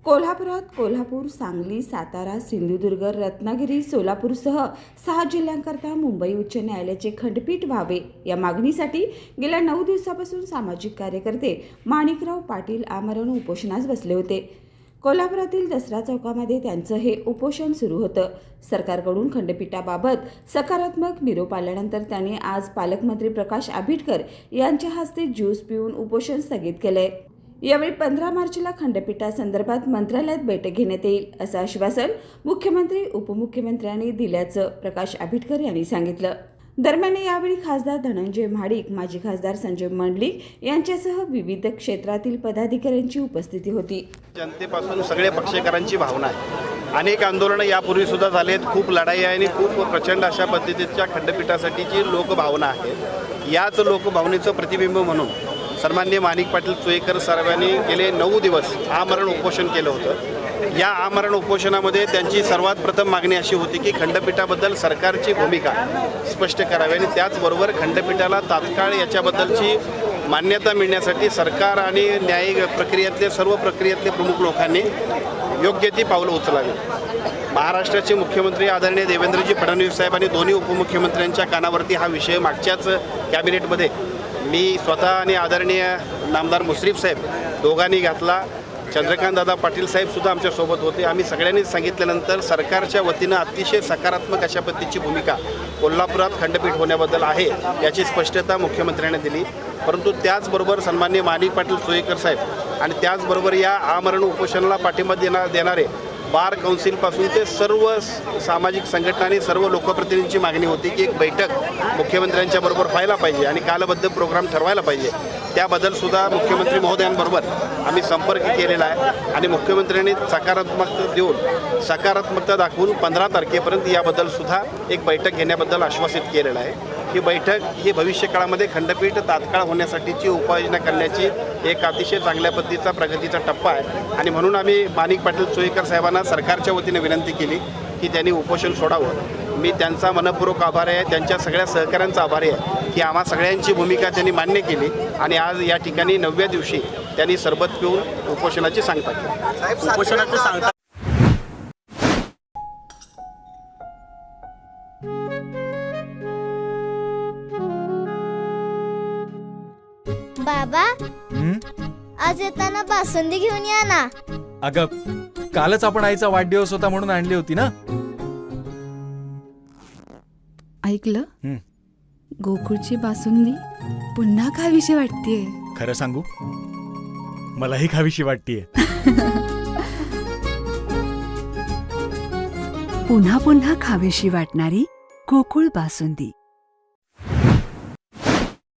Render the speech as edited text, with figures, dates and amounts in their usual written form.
कोल्हापूर, सांगली, सातारा, सिंधुदुर्ग, रत्नागिरी, सोलापूरसह 6 जिल्ह्यांकरता मुंबई उच्च न्यायालयाचे खंडपीठ व्हावे या मागणीसाठी गेल्या 9 दिवसापासून सामाजिक कार्यकर्ते माणिकराव पाटील आमरण उपोषणास बसले होते. कोल्हापुरातील दसरा चौकामध्ये त्यांचं हे उपोषण सुरू होतं. सरकारकडून खंडपीठाबाबत सकारात्मक निरोप आल्यानंतर त्यांनी आज पालकमंत्री प्रकाश आंबेडकर यांच्या हस्ते ज्यूस पिऊन उपोषण स्थगित केलंय. यावेळी 15 मार्चला खंडपीठासंदर्भात मंत्रालयात बैठक घेण्यात येईल असं आश्वासन मुख्यमंत्री उपमुख्यमंत्र्यांनी दिल्याचं प्रकाश आंबेडकर यांनी सांगितलं. दरम्यान यावेळी खासदार धनंजय महाडिक, माजी खासदार संजय मंडलिक यांच्यासह विविध क्षेत्रातील पदाधिकाऱ्यांची उपस्थिती होती. जनतेपासून सगळे पक्षकारांची भावना आहे. अनेक आंदोलनं यापूर्वी सुद्धा झालेत. खूप लढाई आहे आणि खूप प्रचंड अशा पद्धतीच्या खंडपीठासाठीची लोकभावना आहे. याच लोकभावनेचं प्रतिबिंब म्हणून सन्माननीय माणिक पाटील चोईकर साहेबांनी गेले 9 दिवस आमरण उपोषण केलं होतं. या आमरण उपोषणामध्ये त्यांची सर्वात प्रथम मागणी अशी होती की खंडपीठाबद्दल सरकारची भूमिका स्पष्ट करावी आणि त्याचबरोबर खंडपीठाला तात्काळ याच्याबद्दलची मान्यता मिळण्यासाठी सरकार आणि न्यायिक प्रक्रियेतले सर्व प्रक्रियेतले प्रमुख लोकांनी योग्य ती पावलं उचलावी. महाराष्ट्राचे मुख्यमंत्री आदरणीय देवेंद्रजी फडणवीस साहेब आणि दोन्ही उपमुख्यमंत्र्यांच्या कानावरती हा विषय मागच्याच कॅबिनेटमध्ये मी स्वतः आणि आदरणीय नामदार मुश्रीफ साहेब दोघांनी घातला. चंद्रकांत दादा पाटील साहेबसुद्धा आमच्यासोबत होते. आम्ही सगळ्यांनी सांगितल्यानंतर सरकारच्या वतीनं अतिशय सकारात्मक अशा पद्धतीची भूमिका कोल्हापुरात खंडपीठ होण्याबद्दल आहे याची स्पष्टता मुख्यमंत्र्यांनी दिली. परंतु त्याचबरोबर सन्माननीय माणिक पाटील चोईकर साहेब आणि त्याचबरोबर या आमरण उपोषणाला पाठिंबा देणारे बार काउन्सिलपासून ते सर्व सामाजिक संघटनांनी सर्व लोकप्रतिनिधींची मागणी होती की एक बैठक मुख्यमंत्र्यांच्या बरोबर व्हायला पाहिजे आणि कालबद्ध प्रोग्राम ठरवायला पाहिजे. त्याबद्दल सुद्धा मुख्यमंत्री महोदयांबरोबर आम्ही संपर्क केलेला आहे आणि मुख्यमंत्र्यांनी सकारात्मकता दाखवून 15 तारखेपर्यंत याबद्दल सुद्धा एक बैठक घेण्याबद्दल आश्वासित केलेलं आहे. ही बैठक ही भविष्यकाळामध्ये खंडपीठ तात्काळ होण्यासाठीची उपाययोजना करण्याची एक अतिशय चांगल्या पद्धतीचा प्रगतीचा टप्पा आहे आणि म्हणून आम्ही माणिक पाटील चोईकर साहेबांना सरकारच्या वतीने विनंती केली की त्यांनी उपोषण सोडावं. मी त्यांचा मनपूर्वक आभारी आहे, त्यांच्या सगळ्या सहकाऱ्यांचा आभारी आहे की आम्हा सगळ्यांची भूमिका त्यांनी मान्य केली आणि आज या ठिकाणी 9व्या दिवशी त्यांनी सरबत पिऊन उपोषणाची सांगता केली. उपोषणाची सांगता बाबा, आज येताना बासुंदी घेऊन या ना. अगं, कालच आपण आईचा वाढदिवस होता म्हणून आणली होती ना. ऐकलं, गोकुळची बासुंदी पुन्हा खावीशी वाटतेय. खरं सांगू, मलाही खावीशी वाटतेय. पुन्हा पुन्हा खावीशी वाटणारी गोकुळ बासुंदी.